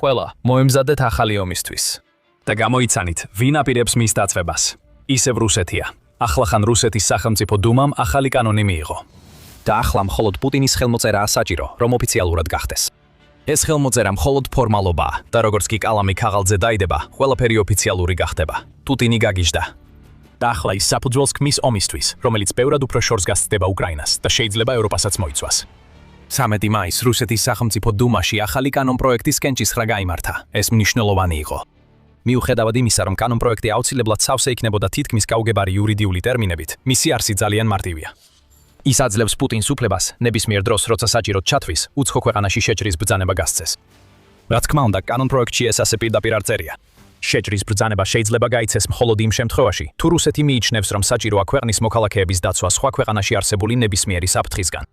ყველა მოემზადეთ ახალი ომისთვის და გამოიცანით, ვინ აპირებს მის დაწვებას. ისევ რუსეთია. ახლახან რუსეთის სახელმწიფო დუმამ ახალი კანონი მიიღო. და ახლა მხოლოდ პუტინის ხელმოწერაა საჭირო, რომ ოფიციალურად გახდეს. ეს ხელმოწერა მხოლოდ ფორმალობაა და როგორც კი კალამი ქაღალდზე დაიდება, ყველაფერი ოფიციალური გახდება. პუტინი გაგიჟდა. და ახლა ის საფუძველს ქმნის ომისთვის, რომელიც ბევრად უფრო შორს გასცდება უკრაინას და შეიძლება ევროპასაც მოიცვას. 13 მაისს რუსეთის სახელმწიფო დუმაში ახალი კანონპროექტის კენჭისხრა გაიმართა. ეს მნიშვნელოვანი იყო. მიუხედავად იმისა, რომ კანონპროექტი აუცილებლად სავსე იქნებოდა თითქმის გაუგებარი იურიდიული ტერმინებით, მისი არსი ძალიან მარტივია. ის აძლევს პუტინს უფლებას, ნებისმიერ დროს, როცა საჭიროდ ჩათვლის, უცხო ქვეყანაში შეჭრის ბრძანება გასცეს. რა თქმა უნდა, კანონპროექტში ეს ასე პირდაპირ არ წერია. შეჭრის ბრძანება შეიძლება გაიცეს მხოლოდ იმ შემთხვევაში, თუ რუსეთი მიიჩნევს, რომ საჭიროა ქვეყნის მოქალაქეების დაცვა სხვა ქვეყანაში არსებული ნებისმიერი საფრთხისგან.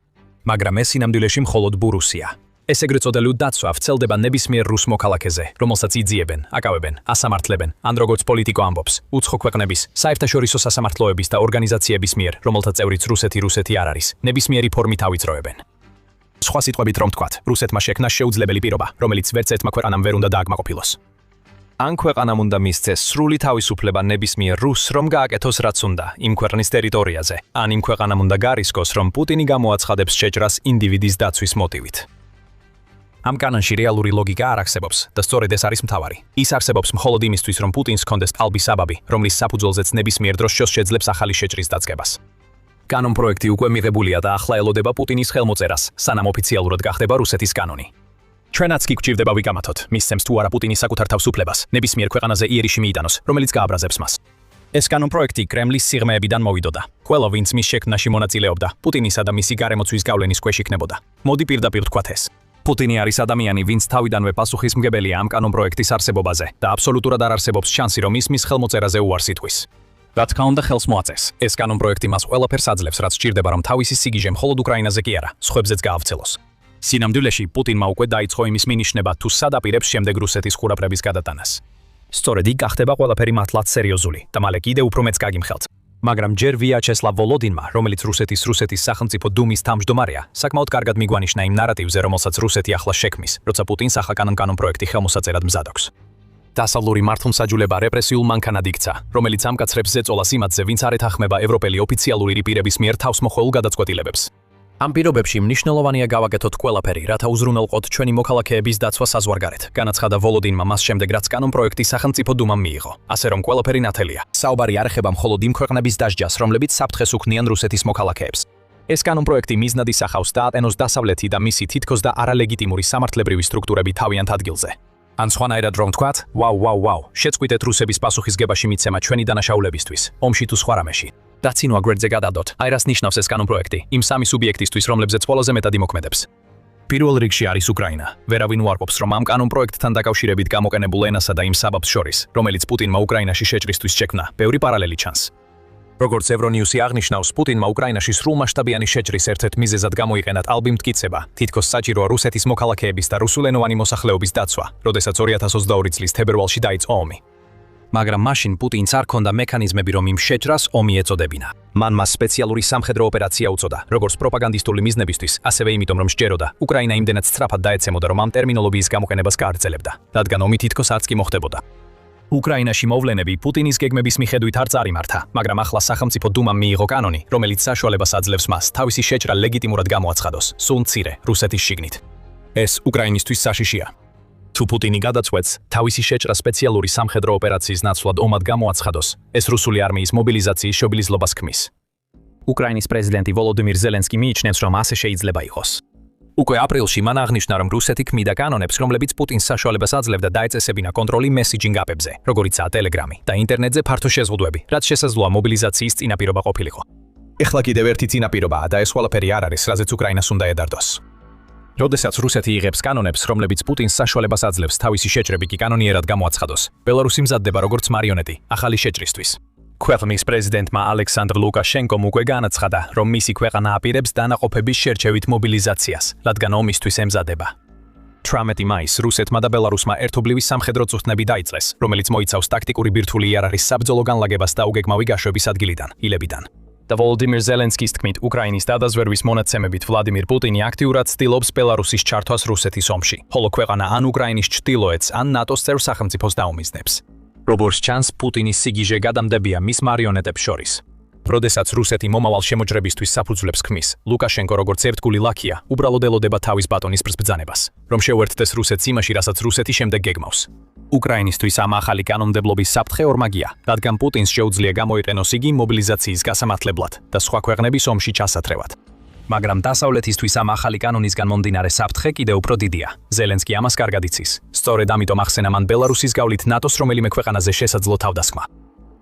მაგრამ ეს სინამდვილეში მხოლოდ ბურუსია. ეს ეგრეთ წოდებული დაცვა ვრცელდება ნებისმიერ რუს მოქალაქეზე, რომელსაც იძიებენ, აკავებენ, ასამართლებენ, ან როგორც პოლიტიკო ამბობს, უცხო ქვეყნების, საერთაშორისო სასამართლოების და ორგანიზაციების მიერ, რომელთა წევრიც რუსეთი არ არის, ნებისმიერი ფორმით ავიწროებენ. სხვა სიტყვებით რომ ვთქვათ, რუსეთმა შექმნა შეუძლებელი პირობა, რომელიც ვერც ერთმა ქვეყანამ ვერ უნდა დააკმაყოფილოს. ან ქვეყანამ უნდა მისცეს სრული თავისუფლება ნებისმიერ რუსს, რომ გააკეთოს რაც უნდა იმ ქვეყნის ტერიტორიაზე, ან იმ ქვეყანამ უნდა გარისკოს, რომ პუტინი გამოაცხადებს შეჭრას ინდივიდის დაცვის მოტივით. ამ კანონში რეალური ლოგიკა არ არსებობს და სწორედ ეს არის მთავარი. ის არსებობს მხოლოდ იმისთვის, რომ პუტინს ჰქონდეს ტალბი საბაბი, რომლის საფუძველზეც ნებისმიერ დროს შეძლებს ახალი შეჭრის დაწყებას. კანონპროექტი უკვე მიღებულია და ახლა ელოდება პუტინის ხელმოწერას, სანამ ოფიციალურად გახდება რუსეთის კანონი. ჩვენაც კი გვჭირდება ვიკამათოთ, მისცემს თუ არა პუტინი საკუთარ თავისუფლებას, ნებისმიერ ქვეყანაზე იერიში მიიტანოს, რომელიც გააბრაზებს მას. ეს კანონპროექტი კრემლის სიღრმეებიდან მოვიდოდა. ყველა, ვინც მის შექმნაში მონაწილეობდა, პუტინისა და მისი გარემოცვის გავლენის ქვეშ იქნებოდა. მოდი პირდაპირ ვთქვათ ეს. პუტინი არის ადამიანი, ვინც თავიდანვე პასუხისმგებელია ამ კანონპროექტის არსებობაზე და აბსოლუტურად არ არსებობს შანსი, რომ ის მის ხელმოწერაზე უარს იტყვის. რა თქმა უნდა, ხელს მოაწეს. ეს კანონპროექტი მას ყველაფერს აძლევს, რაც სჭირდება, რომ თავისი სიგიჟე მხოლოდ უკრაინაზე კი არა, სხვებზეც გაავრცელოს. სინამდვილეში პუტინმა უკვე დაიწყო იმის მინიშნება, თუ სად აპირებს შემდეგ რუსეთის ყურაპრების გადატანას. სწორედ იქ გახდება ყველაფერი მართლაც სერიოზული და მალე კიდევ უფრო მეც გაგიმხელთ. მაგრამ ჯერ ვიაჩესლავ ვოლოდინმა, რომელიც რუსეთის სახელმწიფო დუმის თავმჯდომარეა, საკმაოდ კარგად მიგვანიშნა იმ ნარატივზე, რომელსაც რუსეთი ახლა შექმნის, როცა პუტინს ახლა კანონპროექტი ხელმოსაწერად მზადობს. დასავლური მართლმსაჯულება რეპრესიულ მანქანად იქცა, რომელიც ამკაცრებს ზეწოლას იმათზე, ვინც არ ეთანხმება ევროპელი ოფიციალური პირების მიერ თავსმოხვეულ გადაწყვეტილებებს. ამ პირობებში მნიშვნელოვანია გავაკეთოთ ყველაფერი, რათა უზრუნველყოთ ჩვენი მოქალაქეების დაცვა საზღვარგარეთ. განაცხადა ვოლოდინმა მას შემდეგ, რაც კანონპროექტი სახელმწიფო დუმამ მიიღო. ასე რომ ყველაფერი ნათელია. საუბარი არ ეხება მხოლოდ იმ ქვეყნების დასჯას, რომლებიც საფრთხეს უქმნიან რუსეთის მოქალაქეებს. ეს კანონპროექტი მიზნად ისახავს დაატენოს დასავლეთი და მისი თითქოს და არალეგიტიმური სამართლებრივი სტრუქტურები თავიანთ ადგილზე. ან სხვანაირად რომ ვთქვათ, ვაუ, შეწყვიტეთ რუსების პასუხისგებაში მიცემა ჩვენი დანაშაულებისთვის, ომში თუ სხვა რამეში. და წინვა გვერდზე გადავდოთ. აი რას ნიშნავს ეს კანონპროექტი იმ სამი სუბიექტისთვის, რომლებზეც ყველაზე მეტად იმოქმედებს. პირველ რიგში არის უკრაინა. ვერავინ უარყოფს, რომ ამ კანონპროექტთან დაკავშირებით გამოყენებულ ენასა და იმ საბაბს შორის, რომელიც პუტინმა უკრაინაში შეჭრისთვის შექმნა, ბევრი პარალელი ჩანს. როგორც ევრონიუსი აღნიშნავს, პუტინმა უკრაინაში სრულმასშტაბიანი შეჭრის ერთ-ერთ მიზეზად გამოიყენა ტალბი მტკიცება, თითქოს საჭიროა რუსეთის მოქალაქეების და რუსულენოვანი მოსახლეობის დაცვა, როდესაც 2022 წლის თებერვალში დაიწყო ომი. მაგრამ მაშინ პუტინს არ ჰქონდა მექანიზმები, რომ იმ შეჭრას ომი ეწოდებინა. მან მას სპეციალური სამხედრო ოპერაცია უწოდა, როგორც პროპაგანდისტული მიზნებისთვის, ასევე იმიტომ, რომ სჯეროდა, უკრაინა იმდენად სწრაფად დაეცემოდა, რომ ამ ტერმინოლოგიის გამოყენებას გააგრძელებდა, რადგან ომი თითქოს არც კი მოხდებოდა. უკრაინაში მოვლენები პუტინის გეგმების მიხედვით არ წარიმართა, მაგრამ ახლა სახელმწიფო დუმამ მიიღო კანონი, რომელიც საშუალებას აძლევს მას თავისი შეჭრა ლეგიტიმურად გამოაცხადოს, სულ მცირე რუსეთის შიგნით. ეს უკრაინისთვის საშიშია. თუ პუტინი გადაწყვეტს თავისი შეჭრა სპეციალური სამხედრო ოპერაციის ნაცვლად ომად გამოაცხადოს, ეს რუსული არმიის მობილიზაციის შობილიზლობას ქმნის. უკრაინის პრეზიდენტი ვოლოდიმირ ზელენსკი მიიჩნევს, რომ ასე შეიძლება იყოს. უკვე აპრილში მან აღნიშნა, რომ რუსეთი ქმნიდა კანონებს, რომლებიც პუტინს საშუალებას აძლევდა დაეწესებინა კონტროლი მესიჯინგ აპებზე, როგორიცაა ტელეგრამი და ინტერნეტზე ფართო შეზღუდვები, რაც შესაძლოა მობილიზაციის წინაპირობა ყოფილიყო. ეხლა კიდევ ერთი წინაპირობაა და ეს ყველაფერი არ არის, რაზეც უკრაინას უნდა ედარდოს. როდესაც რუსეთი იღებს კანონებს, რომლებიც პუტინს საშუალებას აძლევს თავისი შეჭრები კი კანონიერად გამოაცხადოს, ბელარუსი მზადდება როგორც მარიონეტი ახალი შეჭრისთვის. ქვეყნის პრეზიდენტმა ალექსანდრ ლუკაშენკომ უკვე განაცხადა, რომ მისი ქვეყანა აპირებს დანაყოფების შერჩევით მობილიზაციას, რადგან ომისთვის ემზადება. 18 მაისს რუსეთმა და ბელარუსმა ერთობლივი სამხედრო წვრთნები დაიწყეს, რომელიც მოიცავს ტაქტიკური ბირთვული იარაღის საბრძოლო განლაგებას და უგეგმავი გაშვების ადგილიდან, ილებიდან. და ვოლოდიმირ ზელენსკის თქმით, უკრაინის დადაზვერვის მონაცემებით ვლადიმირ პუტინი აქტიურად ცდილობს ბელარუსის ჩართვას რუსეთის ომში, ხოლო ქვეყანა ან უკრაინის ჩრდილოეთს, ან ნატოს წევრ სახელმწიფოს დაუმიზნებს. როგორც ჩანს, პუტინის სიგიჟე გადამდებია მის მარიონეტებს შორის. როდესაც რუსეთი მომავალ შემოჯრებისთვის საფუძვლებს ქმნის, ლუკაშენკო როგორც ერთგული ლაქია, უბრალოდ ელოდება თავის ბატონის ბრძანებას, რომ შეუერთდეს რუსეთს იმაში, რასაც რუსეთი შემდეგ გეგმავს. უკრაინისთვის ამ ახალი კანონმდებლობის საფრთხე ორმაგია, რადგან პუტინს შეუძლია გამოიყენოს იგი მობილიზაციის გასამართლებლად და სხვა ქვეყნების ომში ჩასათრევად. მაგრამ დასავლეთისთვის ამ ახალი კანონისგან მომდინარე საფრთხე კიდევ უფრო დიდია. ზელენსკი ამას კარგად იცის. სწორედ ამიტომ ახსენა მან ბელარუსის გავლით ნატოს რომელიმე ქვეყანაზე შესაძლო თავდასხმა.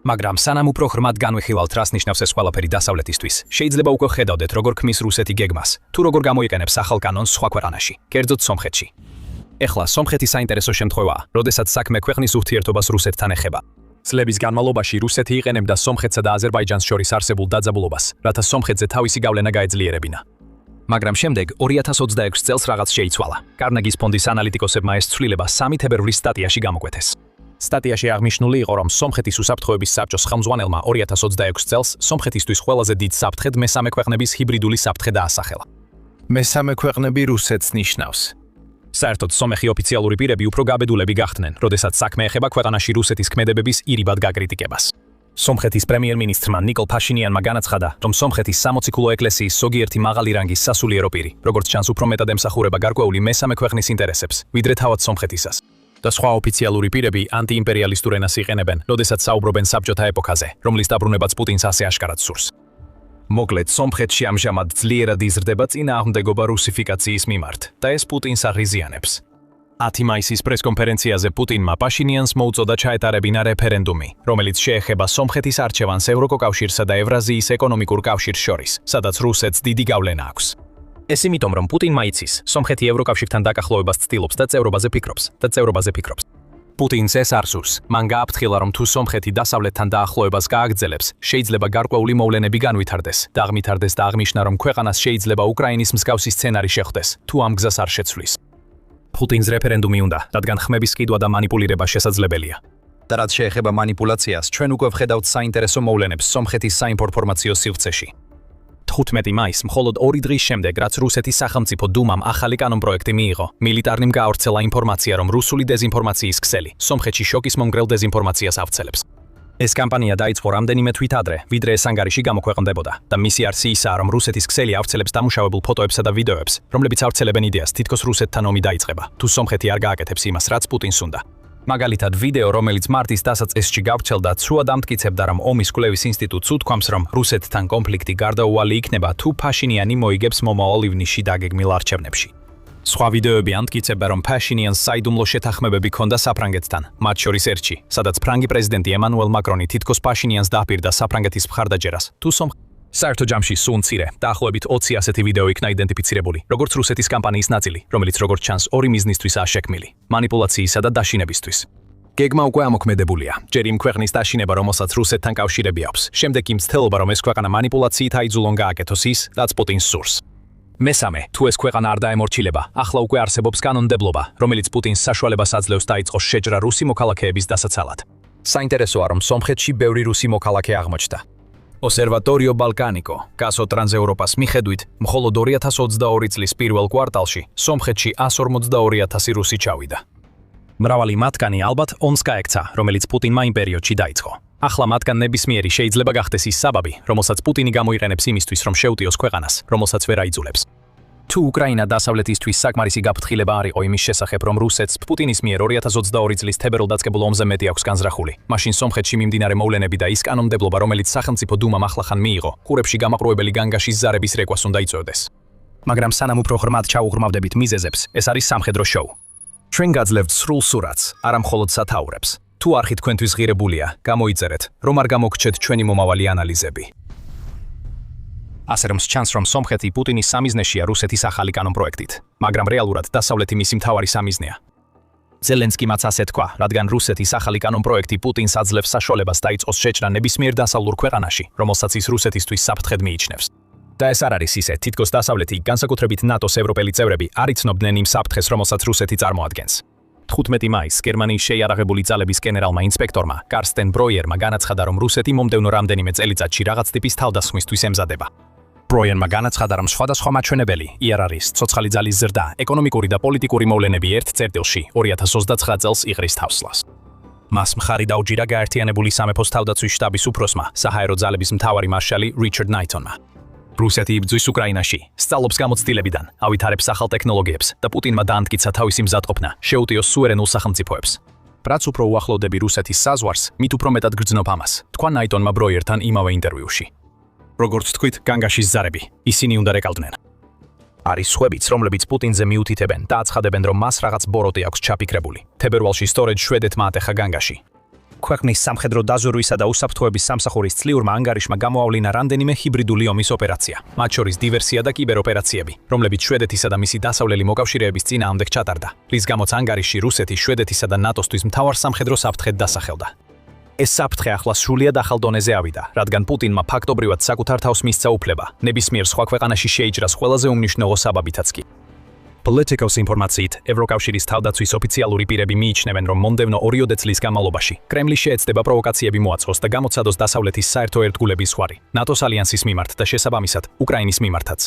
მაგრამ სანამ უფრო ღრმად განვიხილავთ, რას ნიშნავს ეს ყველაფერი დასავლეთისთვის, შეიძლება უკვე ხედავდეთ, როგორ ქმნის რუსეთი გეგმას, თუ როგორ გამოიყენებს ახალ კანონს სხვა ქვეყანაში, კერძოდ სომხეთში. ეხლა სომხეთი საინტერესო შემთხვევაა, როდესაც საქმე ქვეყნის ურთიერთობას რუსეთთან ეხება. წლების განმავლობაში რუსეთი იყენებდა სომხეთსა და აზერბაიჯანს შორის არსებულ დაძაბულობას, რათა სომხეთზე თავისი გავლენა გაეძლიერებინა. მაგრამ შემდეგ 2026 წელს რაღაც შეიცვალა. კარნეგის ფონდის ანალიტიკოსებმა ეს ცვლილება 3 თებერვლის სტატიაში გამოკვეთეს. სტატიაში აღნიშნული იყო, რომ სომხეთის უსაფრთხოების საბჭოს ხელმძღვანელმა 2026 წელს სომხეთისთვის ყველაზე დიდ საფრთხედ მესამე ქვეყნების ჰიბრიდული საფრთხე დაასახელა. მესამე ქვეყნები რუსეთს ნიშნავს. საერთოდ სომეხი ოფიციალური პირები უფრო გაბედულები გახდნენ, როდესაც საქმე ეხება ქვეყანაში რუსეთის ქმედებების ირიბად გაკრიტიკებას. სომხეთის პრემიერ-მინისტრმა ნიკოლ ფაშინიანმა განაცხადა, რომ სომხეთის სამოციქულო ეკლესიის ზოგიერთი მაღალი რანგის სასულიერო პირი, როგორც ჩანს, უფრო მეტად ემსახურება გარკვეული მესამე ქვეყნის ინტერესებს, ვიდრე თავად სომხეთისას. და სხვა ოფიციალური პირები ანტიიმპერიალისტურ ენას იყენებენ, როდესაც საუბრობენ საბჭოთა ეპოქაზე, რომლის დაბრუნებაც პუტინს ასე აშკარად სურს. მოკლედ, სომხეთში ამჟამად ძლიერად იზრდება წინააღმდეგობა რუსიფიკაციის მიმართ და ეს პუტინს აღიზიანებს. 10 მაისის პრესკონფერენციაზე პუტინმა პაშინიანს მოუწოდა ჩაეტარებინა რეფერენდუმი, რომელიც შეეხება სომხეთის არჩევანს ევროკავშირსა და ევრაზიის ეკონომიკურ კავშირს შორის, სადაც რუსეთს დიდი გავლენა აქვს. ეს იმიტომ, რომ პუტინმა იცის, სომხეთი ევროკავშირთან დაკახლოებას ცდილობს და წევრობაზე ფიქრობს. პუტინს ეს არ სურს. მან გააფრთხილა, რომ თუ სომხეთი დასავლეთთან დაახლოებას გააგრძელებს, შეიძლება გარკვეული მოვლენები განვითარდეს და აღნიშნა, რომ ქვეყანას შეიძლება უკრაინის მსგავსი სცენარი შეხვდეს, თუ ამ გზას არ შეცვლის. პუტინს რეფერენდუმი უნდა, რადგან ხმების ყიდვა და მანიპულირება შესაძლებელია. და რაც შეეხება მანიპულაციას, ჩვენ უკვე ვხედავთ საინტერესო მოვლენებს სომხეთის საინფორმაციო სივრცეში. 15 მაისს, მხოლოდ 2 დღის შემდეგ, რაც რუსეთის სახელმწიფო დუმამ ახალი კანონპროექტი მიიღო, მილიტარნიმ გაავრცელა ინფორმაცია, რომ რუსული დეზინფორმაციის ქსელი სომხეთში შოკის მომგრელ დეზინფორმაციას ავრცელებს. ეს კამპანია დაიწყო რამდენიმე თვით ადრე, ვიდრე ეს ანგარიში გამოქვეყნდებოდა და მისი არსი ისაა, რომ რუსეთის ქსელი ავრცელებს დამუშავებულ ფოტოებსა და ვიდეოებს, რომლებიც ავრცელებენ იდეას, თითქოს რუსეთთან ომი დაიწყება, თუ სომხეთი არ გააკეთებს იმას, რაც პუტინს უნდა. მაგალითად, ვიდეო, რომელიც მარტის დასაწყისში გავრცელდა, ცუად ამტკიცებდა, რომ ომის კვლევის ინსტიტუტს უთქვამს, რომ რუსეთთან კონფლიქტი გარდაუვალი იქნება, თუ ფაშინიანი მოიგებს მომავალ ივნისში დაგეგმილ არჩევნებში. სხვა ვიდეოები ამტკიცებდა, რომ ფაშინიანს საიდუმლო შეთანხმებები ჰქონდა საფრანგეთთან, მათ შორის ერთში, სადაც ფრანგი პრეზიდენტი ემანუელ მაკრონი თითქოს ფაშინიანს დააპირდა საფრანგეთის მხარდაჭერას, თუ საერთო ჯამში სულ მცირე, დაახლოებით 20 ასეთი ვიდეო იქნა იდენტიფიცირებული, როგორც რუსეთის კამპანიის ნაწილი, რომელიც როგორც ჩანს, ორი მიზნისთვისაა შექმნილი: მანიპულაციისა და დაშინებისთვის. გეგმა უკვე ამოქმედებულია. ჯერ იმ ქვეყნის დაშინება, რომელსაც რუსეთთან კავშირები აქვს, შემდეგ კი მცდელობა, რომ ეს ქვეყანა მანიპულაციით აიძულონ გააკეთოს ის, რაც პუტინს სურს. მესამე, თუ ეს ქვეყანა არ დაემორჩილება, ახლა უკვე არსებობს კანონმდებლობა, რომელიც პუტინს საშუალებას აძლევს დაიწყოს შეჭრა რუსი მოქალაქეების დასაცალად. საინტერესოა, რომ სომხეთში ბევრი რუსი მოქალაქე აღმოჩნდა. ოსერვატორიო ბალკანიკო, გასო ტრანსევროპას მიხედვით, მხოლოდ 2022 წლის პირველ კვარტალში სომხეთში 142,000 რუსი ჩავიდა. მრავალი მათგანი ალბათ ომს გაექცა, რომელიც პუტინმა იმ პერიოდში დაიწყო. ახლა მათგან ნებისმიერი შეიძლება გახდეს ის საბაბი, რომელსაც პუტინი გამოიყენებს იმისთვის, რომ შეუტიოს ქვეყანას, რომელსაც ვერ აიძულებს. თუ უკრაინა დასავლეთისთვის საკმარისი გაფრთხილება არ იყო იმის შესახებ, რომ რუსეთს პუტინის მიერ 2022 წლის თებერვალ დაწყებულ ომზე მეტი აქვს განზრახული, მაშინ სომხეთში მიმდინარე მოვლენები და ის კანონმდებლობა, რომელიც სახელმწიფო დუმამ ახლახან მიიღო, ყურებში გამაყრუებელი განგაშის ზარების რეკვას უნდა იწვევდეს. მაგრამ სანამ უფრო ღრმად ჩაუღრმავდებით მიზეზებს, ეს არის სამხედრო შოუ. ჩვენ გაძლევთ სრულ სურათს, არა მხოლოდ სათაურებს. თუ არხი თქვენთვის ღირებულია, გამოიწერეთ, რომ არ გამოგრჩეთ ჩვენი მომავალი ანალიზები. ასე რომ ჩანს, რომ სომხეთი პუტინის სამიზნეშია რუსეთის ახალი კანონპროექტით, მაგრამ რეალურად დასავლეთი მისი მთავარი სამიზნეა. ზელენსკიმაც ასე თქვა, რადგან რუსეთის ახალი კანონპროექტი პუტინს აძლევს საშუალებას დაიწყოს შეჭრა ნებისმიერ დასავლურ ქვეყანაში, რომელსაც ის რუსეთისთვის საფრთხედ მიიჩნევს. და ეს არ არის ისე, თითქოს დასავლეთი, განსაკუთრებით ნატოს ევროპელი წევრები არ იცნობდნენ იმ საფრთხეს, რომელსაც რუსეთი წარმოადგენს. 15 მაისს გერმანიის შეიარაღებული ძალების გენერალმა ინსპექტორმა კარსტენ ბროიერმა განაცხადა, რომ რუსეთი მომდევნო რამდენიმე წელიწადში რაღაც ტიპის თავდასხმისთვის ემზადება. ბროიერმა განაცხადა, რომ სხვადასხვა მაჩვენებელი იარაღის, ცოცხალი ძალის ზრდა, ეკონომიკური და პოლიტიკური მოვლენები ერთ წერტილში 2029 წელს იღრის თავს. მას მხარი დაუჭირა გაერთიანებული სამეფოს თავდაცვის შტაბის უფროსმა, საჰაერო ძალების მთავარი მარშალი რიჩარდ ნაიტონმა. რუსეთი იბრძვის უკრაინაში, სწავლობს გამოცდილებიდან, ავითარებს ახალ ტექნოლოგიებს და პუტინმა დაამტკიცა თავისი მზადყოფნა შეუტიოს სუვერენულ სახელმწიფოებს. რაც უფრო უახლოვდები რუსეთის საზღვარს, მით უფრო მეტად გრძნობ ამას, თქვა ნაიტონმა ბროიერთან იმავე ინტერვიუში. როგორც თქვით, განგაშის ზარები, ისინი უნდა რეკავდნენ. არის სხვებიც, რომლებიც პუტინზე მიუთითებენ და აცხადებენ, რომ მას რაღაც ბოროტი აქვს ჩაფიქრებული. თებერვალში სწორედ შვედეთმა ატეხა განგაში. ქვეყნის სამხედრო დაზვერვისა და უსაფრთხოების სამსახურის წლიურმა ანგარიშმა გამოავლინა რამდენიმე ჰიბრიდული ომის ოპერაცია, მათ შორის დივერსია და კიბეროპერაციები, რომლებიც შვედეთისა და მისი დასავლელი მოკავშირეების წინააღმდეგ ჩატარდა, რის გამოც ანგარიში რუსეთი შვედეთისა და ნატოსთვის მთავარ სამხედრო საფრთხედ დასახელდა. ეს საფრთხე ახლა სრულიად ახალ დონეზე ავიდა, რადგან პუტინმა ფაქტობრივად საკუთარ თავს მისცა უფლება, ნებისმიერ სხვა ქვეყანაში შეიჭრას ყველაზე უმნიშვნელო საბაბითაც კი. Politicos ინფორმაციით, ევროკავშირის თავდაცვის ოფიციალური პირები მიიჩნევენ, რომ მომდევნო 2 წლის განმავლობაში კრემლი შეეცდება პროვოკაციები მოაწყოს და გამოცადოს დასავლეთის საერთო ერთგულების ზღვარი, ნატოს ალიანსის მიმართ და შესაბამისად, უკრაინის მიმართაც.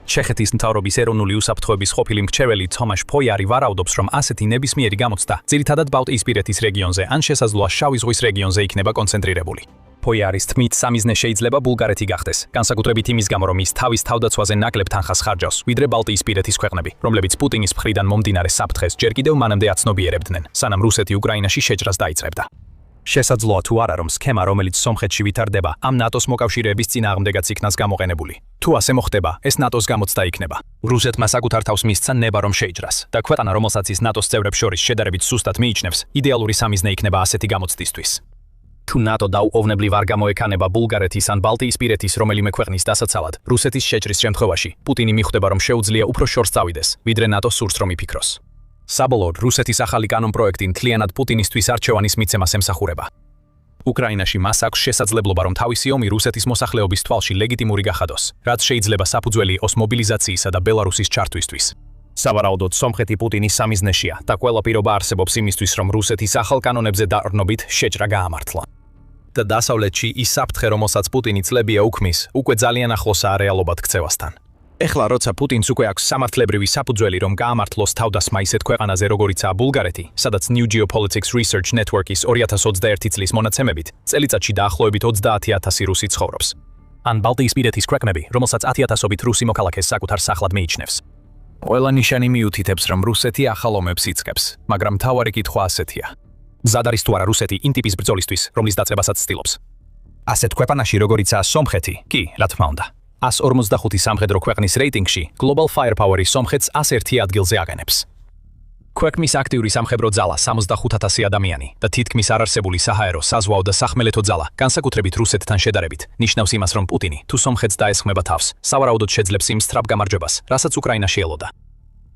ჩეხეთის მთავრობის ეროვნული უსაფრთხოების ყოფილი მრჩეველი თომაშ ფოიარი ვარაუდობს, რომ ასეთი ნებისმიერი გამოცდა ძირითადად ბალტიისპირეთის რეგიონზე ან შესაძლოა შავი ზღვის რეგიონზე იქნება კონცენტრირებული. ფოიარის თქმით, სამიზნე შეიძლება ბულგარეთი გახდეს, განსაკუთრებით იმის გამო, რომ ის თავის თავდაცვაზე ნაკლებ თანხას ხარჯავს, ვიდრე ბალტიისპირეთის ქვეყნები, რომლებიც პუტინის მხრიდან მომდინარე საფრთხეს ჯერ კიდევ მანამდე აცნობიერებდნენ, სანამ რუსეთი უკრაინაში შეჭრას დაიწყებდა. შესაძლოა თუ არა, რომ სქემა, რომელიც სომხეთში ვითარდება, ამ ნატოს მოკავშირეების წინააღმდეგაც იქნას გამოყენებული. თუ ასე მოხდება, ეს ნატოს გამოცდა იქნება. რუსეთმა საკუთარ თავს მისცა ნება, რომ შეიჭრას და ქვეყანა, რომელსაც ის ნატოს წევრებს შორის შედარებით სუსტად მიიჩნევს, იდეალური სამიზნე იქნება ასეთი გამოცდისთვის. თუ ნატო დაუყოვნებლივ არ გამოექანება ბულგარეთის ან ბალტიისპირეთის რომელიმე ქვეყნის დასაცავად, რუსეთის შეჭრის შემთხვევაში, პუტინი მიხვდება, რომ შეუძლია უფრო შორს წავიდეს, ვიდრე ნატოს სურს რომ იფიქროს. საბოლოოდ, რუსეთის ახალი კანონპროექტი მთლიანად პუტინისთვის არჩევანის მიცემას ემსახურება. უკრაინაში მას აქვს შესაძლებლობა, რომ თავისი ომი რუსეთის მოსახლეობის თვალში ლეგიტიმური გახადოს, რაც შეიძლება საფუძველი იყოს მობილიზაციისა და ბელარუსის ჩართვისთვის. სავარაუდოდ, სომხეთი პუტინის სამიზნეშია და ყველა პირობა არსებობს იმისთვის, რომ რუსეთის ახალ კანონებზე დაყრდნობით შეჭრა გაამართლა. და დასავლეთში ის საფრთხე, რომელსაც პუტინი წლებია უქმნის, უკვე ძალიან ახლოსაა რეალობად ქცევასთან. ეხლა, როცა პუტინს უკვე აქვს სამართლებრივი საფუძველი, რომ გაამართლოს თავდასხმა ისეთ ქვეყანაზე, როგორიცაა ბულგარეთი, სადაც New Geopolitics Research Network-ის 2021 წლის მონაცემებით, წელიწადში დაახლოებით 30,000 რუსი ცხოვრობს. ან ბალტიისპირეთის ქვეყნები, რომელსაც 10,000-ობით რუსი მოქალაქეს საკუთარ სახლად მიიჩნევს. ყველა ნიშანი მიუთითებს, რომ რუსეთი ახალ ომებს იწყებს, მაგრამ მთავარი კითხვა ასეთია. მზად არის თუ არა რუსეთი იმ ტიპის ბრძოლისთვის, რომლის დაწყებასაც ცდილობს. ასეთ ქვეყანაში, როგორიცაა სომხეთი, კი, რა თქმა უნდა. 145 სამხედრო ქვეყნის რეიტინგში Global Firepower-ი სომხეთს 101 ადგილზე აყენებს. ქვეყნის აქტიური სამხედრო ძალა 65,000 ადამიანი და თითქმის არარსებული საჰაერო, საზღვაო და სახმელეთო ძალა, განსაკუთრებით რუსეთთან შედარებით, ნიშნავს იმას, რომ პუტინი, თუ სომხეთს დაესხმება თავს, სავარაუდოდ შეძლებს იმ სწრაფ გამარჯვებას, რასაც უკრაინაში ელოდა.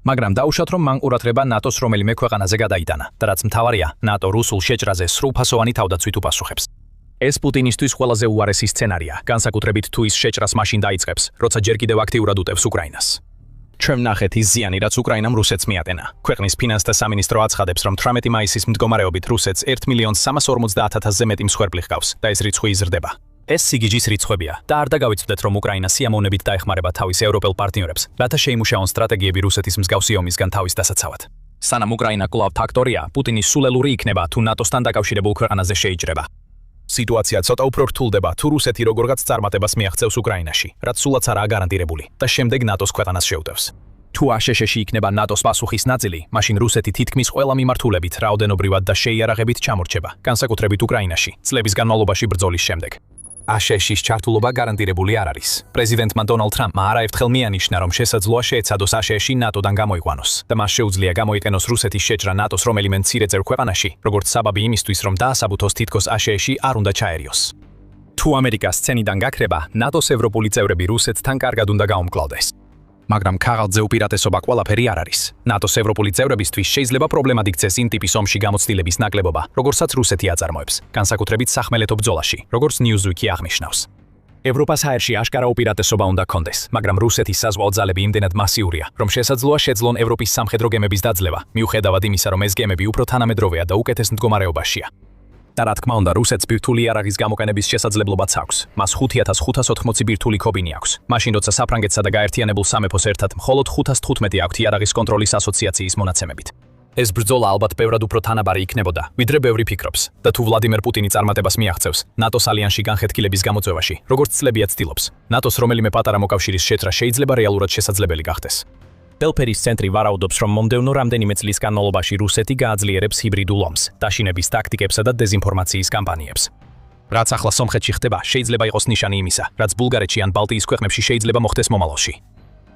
მაგრამ დაუშვათ, რომ მან ყურადღება ნატოს რომელიმე ქვეყანაზე გადაიტანა და რაც მთავარია, ნატო რუსულ შეჭრაზე სრულფასოვანი თავდაცვით უპასუხებს. ეს პუტინისთვის ყველაზე უარესი სცენარია, განსაკუთრებით თუ ის შეჭრას მაშინ დაიწყებს, როცა ჯერ კიდევ აქტიურად უტევს უკრაინას. ჩვენ ვნახეთ ის ზიანი, რაც უკრაინამ რუსეთს მიატენა. ქვეყნის ფინანსთა სამინისტრო აცხადებს, რომ 18 მაისის მდგომარეობით რუსეთს 1,350,000-ზე მეტი მსხვერპლი ჰგავს და ეს რიცხვი იზრდება. ეს სიგიჟის რიცხვებია და არ დაგავიწყდეთ, რომ უკრაინა სიამოვნებით დაეხმარება თავის ევროპელ პარტნიორებს, რათა შეიმუშაონ სტრატეგიები რუსეთის მსგავსი ომისგან თავის დასაცავად. სანამ უკრაინა კვლავ ფაქტორია, პუტინის სულელური იქნება თუ ნატოსთან დაკავშირებულ ქვეყანაზე შეიჭრება. სიტუაცია ცოტა უფრო რთულდება, თუ რუსეთი როგორღაც წარმატებას მიაღწევს უკრაინაში, რაც სულაც არაა გარანტირებული და შემდეგ ნატოს ქვეყანას შეუტევს. თუ აშშ-ში იქნება ნატოს პასუხის ნაწილი, მაშინ რუსეთი თითქმის ყველა მიმართულებით რაოდენობრივად და შეიარაღებით ჩამორჩება, განსაკუთრებით უკრაინაში, წლების განმავლობაში ბრძოლის შემდეგ. აშშ-ის ჩართულობა გარანტირებული არ არის. პრეზიდენტმა დონალდ ტრამპმა არაერთხელ მიანიშნა, რომ შესაძლოა შეეცადოს აშშ-ი ნატოდან გამოიყვანოს და მას შეუძლია გამოიყენოს რუსეთის შეჭრა ნატოს რომელიმე მცირე წევრ ქვეყანაში, როგორც საბაბი იმისთვის, რომ დაასაბუთოს თითქოს აშშ-ი არ უნდა ჩაერიოს. თუ ამერიკა სცენიდან გაქრება, ნატოს ევროპული წევრები რუსეთთან კარგად უნდა გაუმკლავდეს. მაგრამ ქაღალდზე უპირატესობა ყველაფერი არ არის. ნატოს ევროპული წევრებისთვის შეიძლება პრობლემად იქცეს იმ ტიპის ომში გამოცდილების ნაკლებობა, როგორცაც რუსეთი აწარმოებს, განსაკუთრებით სახმელეთო ბრძოლაში, როგორც Newsweek-ი აღნიშნავს. ევროპას ჰაერში აშკარა უპირატესობა უნდა კონდეს, მაგრამ რუსეთის საზღვაო ძალები იმდენად მასიურია, რომ შესაძლოა შეძლონ ევროპის სამხედრო გემების დაძლევა, მიუხედავად იმისა, რომ ეს გემები უფრო თანამედროვეა და უკეთეს მდგომარეობაშია. და რა თქმა უნდა, რუსეთს ბირთვული იარაღის გამოყენების შესაძლებლობაც აქვს. მას 5580 ბირთვული ქობინი აქვს. მაშინ როცა საფრანგეთსა და გაერთიანებულ სამეფოს ერთად მხოლოდ 515 აქვთ იარაღის კონტროლის ასოციაციის მონაცემებით. ეს ბრძოლა ალბათ ბევრად უფრო თანაბარი იქნებოდა, ვიდრე ბევრი ფიქრობს. და თუ ვლადიმერ პუტინი წარმატებას მიაღწევს ნატოს ალიანსში განხეთქილების გამოწვევაში, როგორც ცლებია ცდილობს, ნატოს რომელიმე პატარა მოკავშირის შეჭრა შეიძლება რეალურად შესაძლებელი გახდეს. ბელფერის ცენტრი ვარაუდობს, რომ მომდევნო რამდენიმე წლის განმავლობაში რუსეთი გააძლიერებს ჰიბრიდულ ომს, დაშინების ტაქტიკებსა და დეზინფორმაციის კამპანიებს. რაც ახლა სომხეთში ხდება, შეიძლება იყოს ნიშანი იმისა, რაც ბულგარეთში ან ბალტიის ქვეყნებში შეიძლება მოხდეს მომავალში.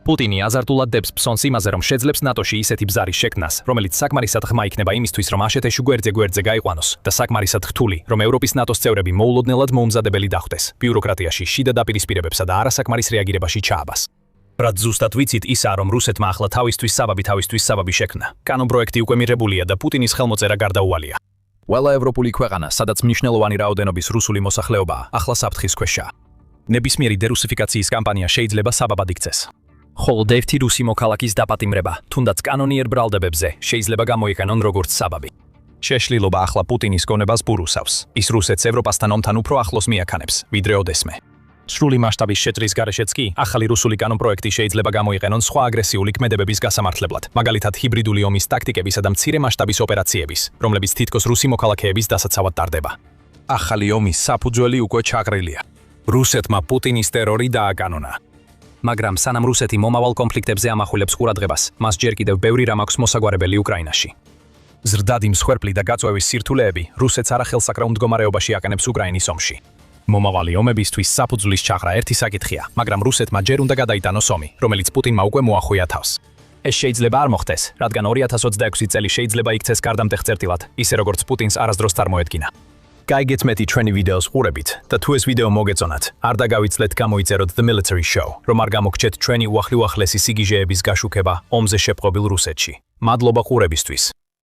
პუტინი აზარტულად დებს ფსონს იმაზე, რომ შეძლებს ნატოში ისეთი ბზარის შექმნას, რომელიც საკმარისად ღრმა იქნება იმისთვის, რომ აშეთეში გვერდზე გაიყვანოს და საკმარისად რთული, რომ ევროპის ნატოს წევრები მოულოდნელად მოუმზადებელი დახვდეს, ბიუროკრატიაში, შიდა დაპირისპირებებსა და არასაკმარის რეაგირებაში ჩააბას. რაც ზუსტად ვიცით ისაა, რომ რუსეთმა ახლა თავისთვის საბაბი შექმნა. კანონპროექტი უკვე მიღებულია და პუტინის ხელმოწერა გარდაუვალია. ყველა ევროპული ქვეყანა, სადაც მნიშვნელოვანი რაოდენობის რუსული მოსახლეობაა, ახლა საფრთხის ქვეშაა. ნებისმიერი დერუსიფიკაციის კამპანია შეიძლება საბაბად იქცეს. ხოლო ერთი რუსი მოქალაქის დაპატიმრება, თუნდაც კანონიერ ბრალდებებზე, შეიძლება გამოიყენონ როგორც საბაბი. შეშლილობა ახლა პუტინის გონებას ბურუსავს. ის რუსეთს ევროპასთან ომთან უფრო ახლოს მიაქანებს, ვიდრე ოდესმე. სრული მასშტაბის შეჭრის გარეშეც კი, ახალი რუსული კანონპროექტი შეიძლება გამოიყენონ სხვა აგრესიული ქმედებების გასამართლებლად, მაგალითად ჰიბრიდული ომის ტაქტიკებისა და მცირე მასშტაბის ოპერაციების, რომლებიც თითქოს რუსი მოქალაქეების დასაცავად ტარდება. ახალი ომის საფუძველი უკვე ჩაყრილია. რუსეთმა პუტინის ტერორი დააკანონა. მაგრამ სანამ რუსეთი მომავალ კონფლიქტებზე ამახვილებს ყურადღებას, მას ჯერ კიდევ ბევრი რამ აქვს მოსაგვარებელი უკრაინაში. ზრდადი მსხვერპლი და გაწვევის სირთულეები რუსეთს არახელსაკრაულ მდგომარეობაში აყენებს უკრაინის ომში. მომავალი ომებისთვის საფუძვლის ჩახრა ერთი საკითხია, მაგრამ რუსეთმა ჯერ უნდა გადაიტანოს ომი, რომელიც პუტინმა უკვე მოახვია თავს. ეს შეიძლება არ მოხდეს, რადგან 2026 წელი შეიძლება იქცეს გარდამტეხ წერტილად, ისე როგორც პუტინს არასდროს წარმოედგინა. გაიგეთ მეტი ჩვენი ვიდეოს ყურებით და თუ ეს ვიდეო მოგეწონათ, არ დაგავიცლეთ გამოიწეროთ The Military Show, რომ არ გამოგჩეთ ჩვენი უახლესი სიგიჟეების გაშუქება ომზე შეპყრობილ რუსეთში. მადლობა ყურებისთვის.